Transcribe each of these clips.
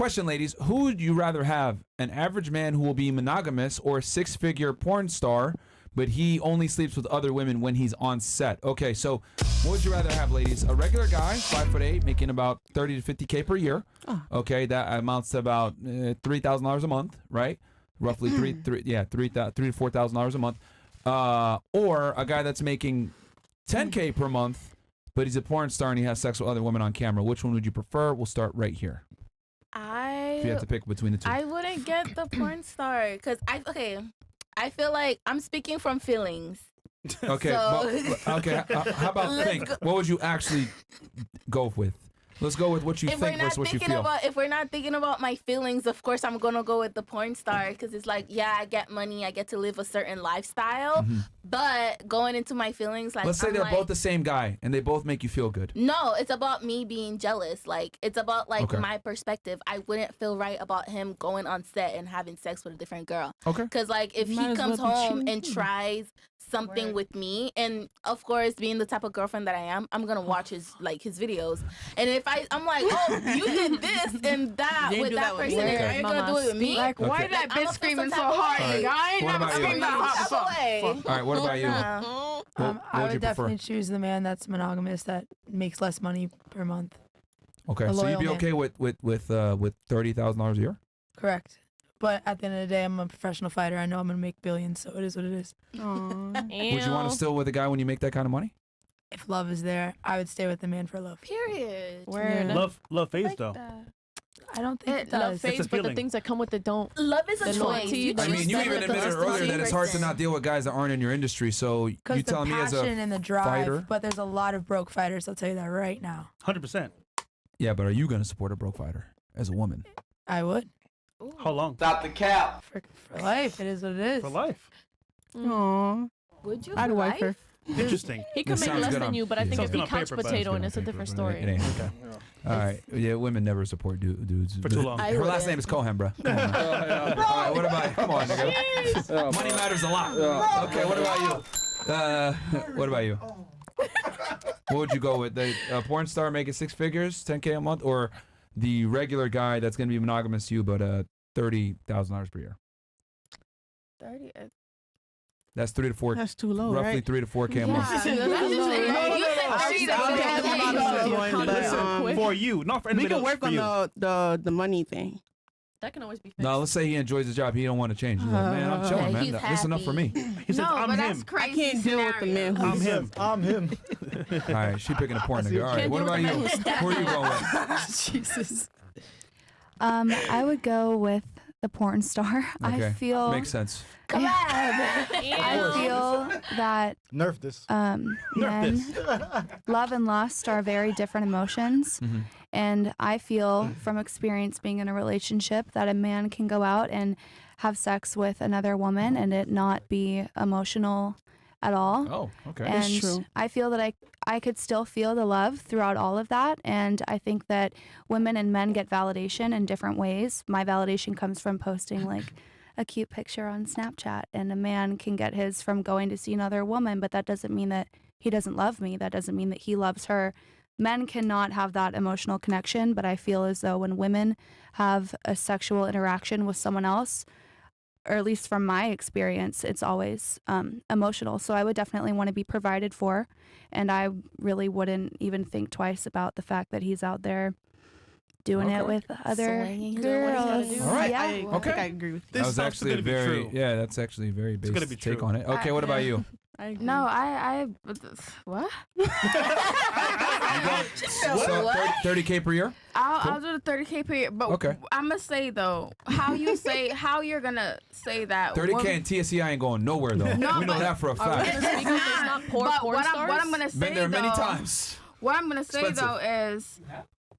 question, ladies. Who would you rather have? An average man who will be monogamous or a 6-figure porn star, but he only sleeps with other women when he's on set? Okay, so what would you rather have, ladies? A regular guy, 5'8", making about 30 to 50K per year. Okay, that amounts to about $3,000 a month, right? Roughly $3,000 to $4,000 a month. Or a guy that's making 10K per month, but he's a porn star and he has sex with other women on camera. Which one would you prefer? We'll start right here. If you have to pick between the two. I wouldn't get the porn star because I feel like I'm speaking from feelings. Okay. So, how about think? What would you actually go with? Let's go with what you think versus what you feel. If we're not thinking about my feelings, of course I'm gonna go with the porn star because it's like, yeah, I get money, I get to live a certain lifestyle, but going into my feelings, like, let's say they're both the same guy and they both make you feel good. No, it's about me being jealous. Like, it's about my perspective. I wouldn't feel right about him going on set and having sex with a different girl. Okay. Because like if he comes home and tries something with me, and of course being the type of girlfriend that I am, I'm gonna watch his videos, and if I'm like, oh, you did this and that with that person, are you gonna do it with me? Like, why did that bitch screaming so hard? I ain't never screamed that hard before. All right, what about you? I would definitely choose the man that's monogamous that makes less money per month. Okay, so you'd be okay with $30,000 a year? Correct. But at the end of the day, I'm a professional fighter. I know I'm going to make billions, so it is what it is. Would you want to still with a guy when you make that kind of money? If love is there, I would stay with the man for love. Period. Love fades, though. I don't think it does. Love fades, but the things that come with it don't. Love is a choice. I mean, you even admitted earlier that it's hard to not deal with guys that aren't in your industry. So you telling me as a passion and the drive, fighter? But there's a lot of broke fighters. I'll tell you that right now. 100%. Yeah, but are you going to support a broke fighter as a woman? I would. How long? Stop the cap. For life. It is what it is. For life. Aww. Would you? I'd wife her. Interesting. He could make less than you, but I think if he couch potato and it's a different story. It ain't. Okay. All right. Yeah, women never support dudes. For too long. Her last name is Cohen, bro. All right, what about you? Come on, nigga. Money matters a lot. Okay, what about you? What about you? What would you go with? The porn star making 6 figures, 10K a month, or the regular guy that's going to be monogamous to you, but $30,000 per year? 30. That's 3 to 4. That's too low, roughly right? 3 to 4K a month. For you, not for anybody else. We can work on the money thing. That can always be fixed. No, let's say he enjoys his job. He don't want to change. He's like, man, I'm chilling, man. That's enough for me. He says, I'm him. That's crazy. I can't deal with the man who's I'm him. I'm him. All right, she picking a porn nigga. All right, what about you? Who are you going with? Jesus. I would go with the porn star. Okay. I feel makes sense. Come on. I feel that Nerf this. Men, love and lust are very different emotions. And I feel from experience being in a relationship that a man can go out and have sex with another woman and it not be emotional at all. Oh, okay. And That's true. I feel that I could still feel the love throughout all of that. And I think that women and men get validation in different ways. My validation comes from posting like a cute picture on Snapchat, and a man can get his from going to see another woman, but that doesn't mean that he doesn't love me. That doesn't mean that he loves her. Men cannot have that emotional connection, but I feel as though when women have a sexual interaction with someone else, or at least from my experience, it's always emotional. So I would definitely want to be provided for, and I really wouldn't even think twice about the fact that he's out there doing it with other girls. All right. Yeah. I think I agree with you. That was actually a very, that's actually a very basic take on it. Okay, what about you? No, I what? So 30K per year? I'll do the 30K per year, but okay. I'm gonna say though, how you're gonna say that 30K and TSE ain't going nowhere though. No, we know that for a fact. But what I'm gonna say been there many though, times. What I'm gonna say though is,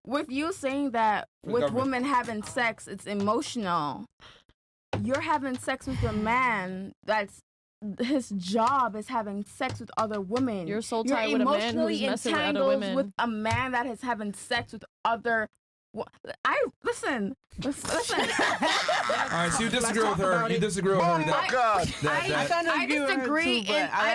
with you saying that with women having sex, it's emotional. You're having sex with a man that's his job is having sex with other women. You're soul tied with a man who's messing with other women. With a man that is having sex with other Listen. All right, so you disagree with her. You disagree with her. I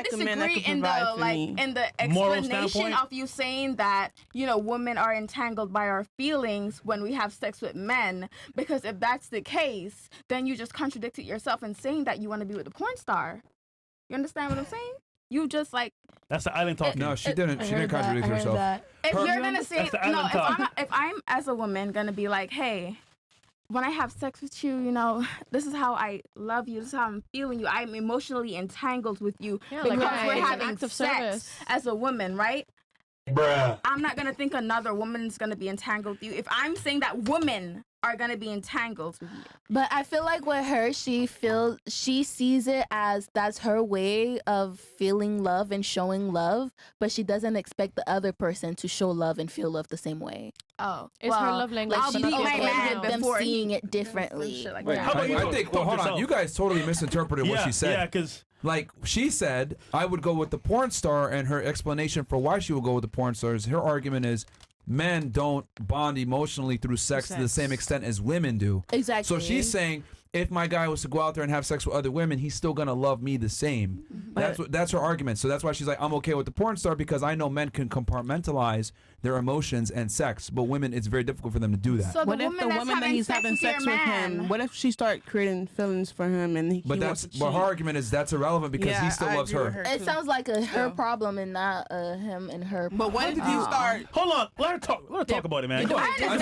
disagree in the explanation of you saying that, you know, women are entangled by our feelings when we have sex with men. Because if that's the case, then you just contradicted yourself in saying that you want to be with a porn star. You understand what I'm saying? You just like. That's the island talking. No, she didn't. She didn't contradict herself. If you're gonna say if I'm as a woman gonna be like, hey, when I have sex with you, you know, this is how I love you. This is how I'm feeling you. I'm emotionally entangled with you because we're having sex as a woman, right? Bruh. I'm not gonna think another woman's gonna be entangled with you. If I'm saying that women are gonna be entangled with you. But I feel like with her, she sees it as that's her way of feeling love and showing love, but she doesn't expect the other person to show love and feel love the same way. Oh, it's her love language. I'll beat my man them before seeing it differently. Wait, how about you I think. Well, hold on. You guys totally misinterpreted what she said. Yeah, because. Like she said, I would go with the porn star, and her explanation for why she would go with the porn star is her argument is men don't bond emotionally through sex to the same extent as women do. Exactly. So she's saying if my guy was to go out there and have sex with other women, he's still gonna love me the same. That's her argument. So that's why she's like, I'm okay with the porn star because I know men can compartmentalize their emotions and sex, but women, it's very difficult for them to do that. So what if the woman that he's having sex with him? What if she start creating feelings for him and he wants to cheat? But her argument is that's irrelevant because he still loves her. It sounds like her problem and not him and her. But when did you start? Hold on, let her talk about it, man. Go ahead.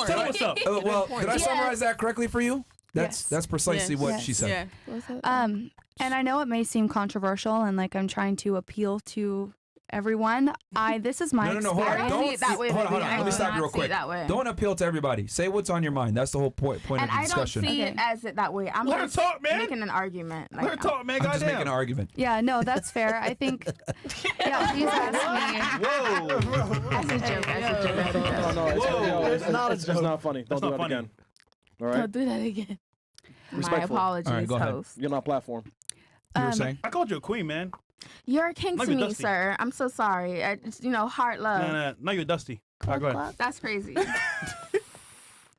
Tell her what's up. Well, did I summarize that correctly for you? That's precisely what she said. And I know it may seem controversial and like I'm trying to appeal to everyone. This is my No, hold on. experience. Hold on. Let me stop you real quick. Don't appeal to everybody. Say what's on your mind. That's the whole point of the discussion. And I don't see it as it that way. I'm Let her just talk, man. making an argument. Let her talk, man. I'm just making an argument. Yeah, no, that's fair. I think. Yeah, please ask me. Whoa. That's a joke. No, it's just not funny. Don't do that again. All right. Don't do that again. My apologies, All right, go ahead. host. You're not platform. You were saying? I called you a queen, man. You're a king Now to you're me, dusty. sir. I'm so sorry. It's, heart love. No, now you're dusty. All right, go ahead. That's crazy.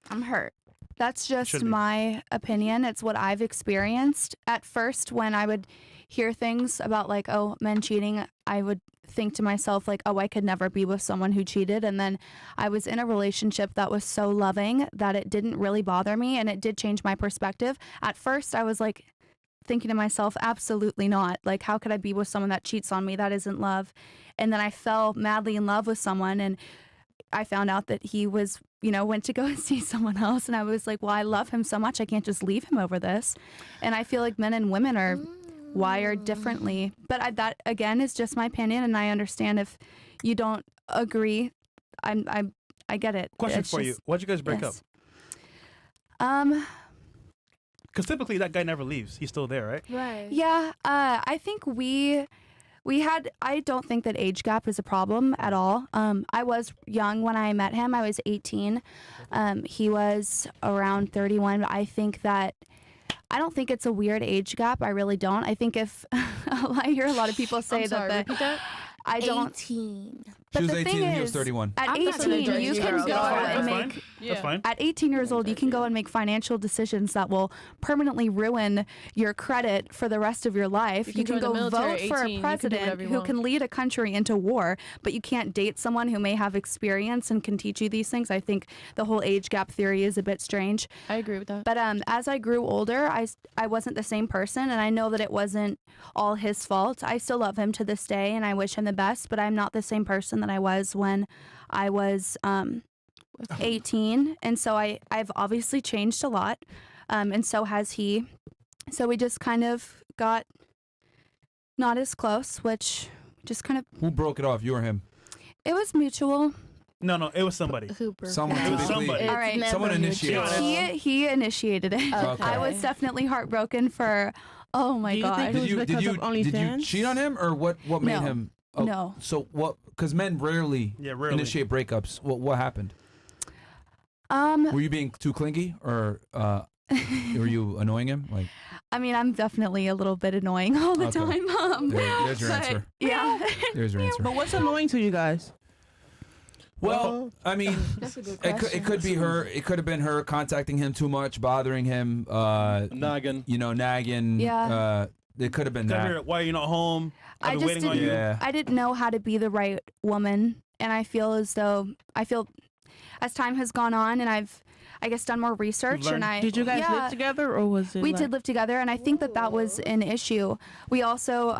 I'm hurt. That's just Should be. my opinion. It's what I've experienced. At first, when I would hear things about like, oh, men cheating, I would think to myself like, oh, I could never be with someone who cheated. And then I was in a relationship that was so loving that it didn't really bother me, and it did change my perspective. At first, I was like thinking to myself, absolutely not. Like, how could I be with someone that cheats on me? That isn't love. And then I fell madly in love with someone, and I found out that he was, went to go see someone else. And I was like, well, I love him so much. I can't just leave him over this. And I feel like men and women are wired differently. But that, again, is just my opinion. And I understand if you don't agree. I get it. Question It's for you. just- Why'd you guys break up? Because typically that guy never leaves. He's still there, right? Right. Yeah, I think we had, I don't think that age gap is a problem at all. I was young when I met him. I was 18. He was around 31. I don't think it's a weird age gap. I really don't. I think if I hear a lot of people say I don't. 18. She was the 18 thing and he was is, 31. At I'm not gonna 18, judge you you, can girl. go and That's make. That's fine. At 18 years old, you can go and make financial decisions that will permanently ruin your credit for the rest of your life. You can join the go military vote at for 18, a you can do president whatever you who want. can lead a country into war, but you can't date someone who may have experience and can teach you these things. I think the whole age gap theory is a bit strange. I agree with that. But as I grew older, I wasn't the same person, and I know that it wasn't all his fault. I still love him to this day, and I wish him the best, but I'm not the same person that I was when I was 18. And so I've obviously changed a lot, and so has he. So we just kind of got not as close, which just kind of... Who broke it off? You or him? It was mutual. No, it was somebody. Someone It was typically. somebody. All right. Someone initiated it. He initiated it. Okay. I was definitely heartbroken for, oh my Do you God. think it was because of Did you OnlyFans? cheat on him, or what made No. him? No. So what? Because men rarely Rarely. initiate breakups. What happened? Um, Were you being too clingy, or were you annoying him? Like, I mean, I'm definitely a little bit annoying all the Okay. time. there's your but- answer. Yeah. There's your answer. But what's annoying to you guys? Well, I mean, That's a good it question. could be her. It could have been her contacting him too much, bothering him. Nagging. Nagging. Yeah. It could have been that. Why are you not home? I I've been just waiting on didn't. you. Yeah. I didn't know how to be the right woman, and I feel as as time has gone on, and I've, I guess, done more research, and I Did you guys yeah, live together, or was it? We like... did live together, and I think that was an issue. We also,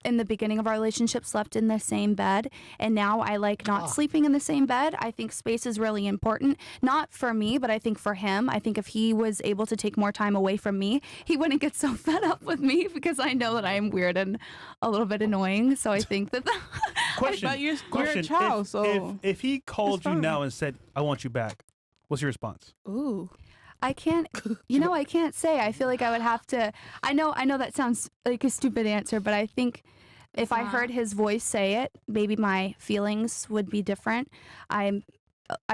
in the beginning of our relationship, slept in the same bed, and now I like not sleeping in the same bed. I think space is really important, not for me, but I think for him. I think if he was able to take more time away from me, he wouldn't get so fed up with me, because I know that I am weird and a little bit annoying. So I think that. Question. But you're a Question. child, so if he called you fine. now and said, "I want you back," what's your response? ooh. I can't, I can't say. I feel like I would have to. I know that sounds like a stupid answer, but I think if I heard his voice say it, maybe my feelings would be different. I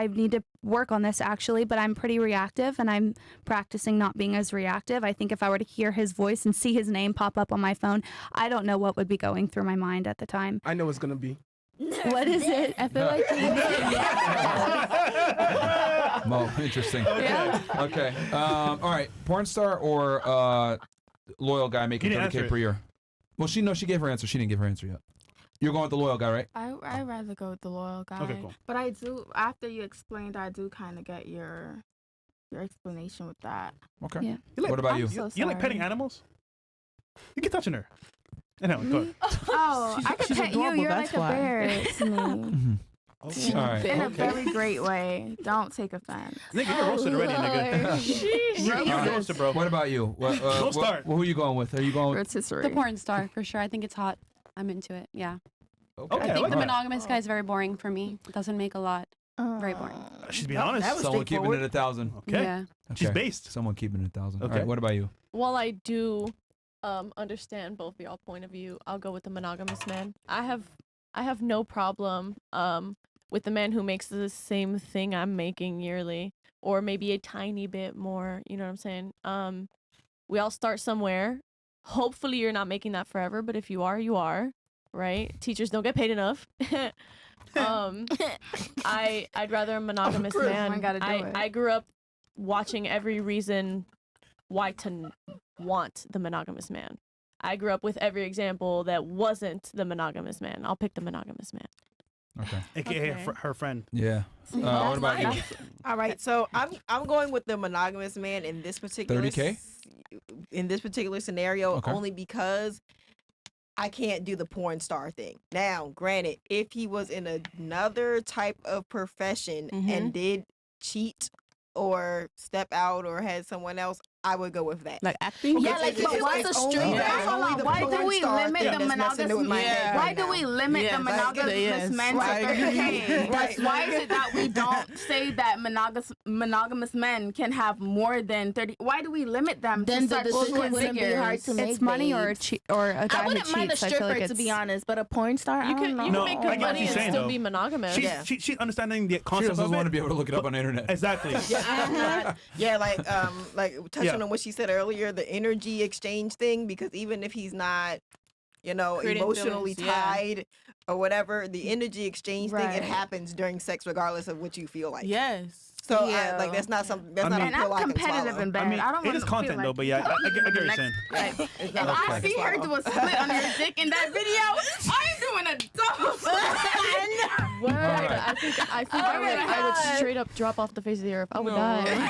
need to work on this, actually, but I'm pretty reactive, and I'm practicing not being as reactive. I think if I were to hear his voice and see his name pop up on my phone, I don't know what would be going through my mind at the time. I know it's gonna be. What is it? I feel like Mo, interesting. Yeah. Okay. All right. Porn star or loyal guy making You didn't answer 30K per year? Well, she gave her answer. She didn't give her answer yet. You're going with the loyal guy, right? I'd rather go with the loyal guy. Okay, cool. But I do, after you explained, I do kind of get your explanation with that. Okay. Yeah. What about you? so You like petting sorry. animals? You keep touching her. Anyway, go ahead. Oh, I could she's pet you. adorable, You're that's like why. a bear to me. Mhm. All right. In a very great way. Don't take offense. Nigga, you're roasted already, nigga. You're roasted, bro. What about you? Don't start. Who are you going with? Are you going with? Rotisserie. The porn star, for sure. I think it's hot. I'm into it. Yeah. Okay. Okay, I think like the that. monogamous guy is very boring for me. It doesn't make a lot. Very boring. She's being honest. Someone keeping it 1,000. Okay. Yeah. She's Okay. based. Someone keeping it 1,000. All Okay. right. What about you? While I do understand both of y'all point of view, I'll go with the monogamous man. I have no problem with the man who makes the same thing I'm making yearly, or maybe a tiny bit more. You know what I'm saying? We all start somewhere. Hopefully you're not making that forever, but if you are, you are. Right? Teachers don't get paid enough. I'd rather a monogamous man. gotta do it. I grew up watching every reason why to want the monogamous man. I grew up with every example that wasn't the monogamous man. I'll pick the monogamous man. Okay. AKA Okay. her friend. Yeah. What about you? All right, so I'm going with the monogamous man in this particular 30K? In this particular scenario, Okay. only because I can't do the porn star thing. Now, granted, if he was in another type of profession and did cheat or step out or had someone else, I would go with that. Like acting? Yeah, like if it was a straight Hold on, why do we limit the monogamous man? Why do we limit the monogamous men to 30K? Right. Why is it that we don't say that monogamous men can have more than 30? Why do we limit them Then to the such decision short wouldn't be figures? hard to make. It's money or babes. or a guy I who wouldn't mind a cheats. I feel stripper, like to be it's- honest, but a porn star, You I can don't know. you No, can make I good get what money she's and saying, still though. be monogamous. She's understanding the She concept doesn't of it. want to be able to look it up on the internet. Exactly. Yeah, like touching Yeah. on what she said earlier, the energy exchange thing, because even if he's not, Creating emotionally feelings, yeah. tied or whatever, the energy exchange thing, Right. it happens during sex regardless of what you feel like. Yes. So Yeah. that's not something that's I not mean- a And pill I'm I can competitive swallow. in bed. I mean, I don't it wanna is feel content like though, but yeah, I get what you're saying. It's If not a I pill see her swallow. do a split on your dick in that video, I'm doing a double split. Word. Alright. I think I would straight up drop off the face of the earth. I would die.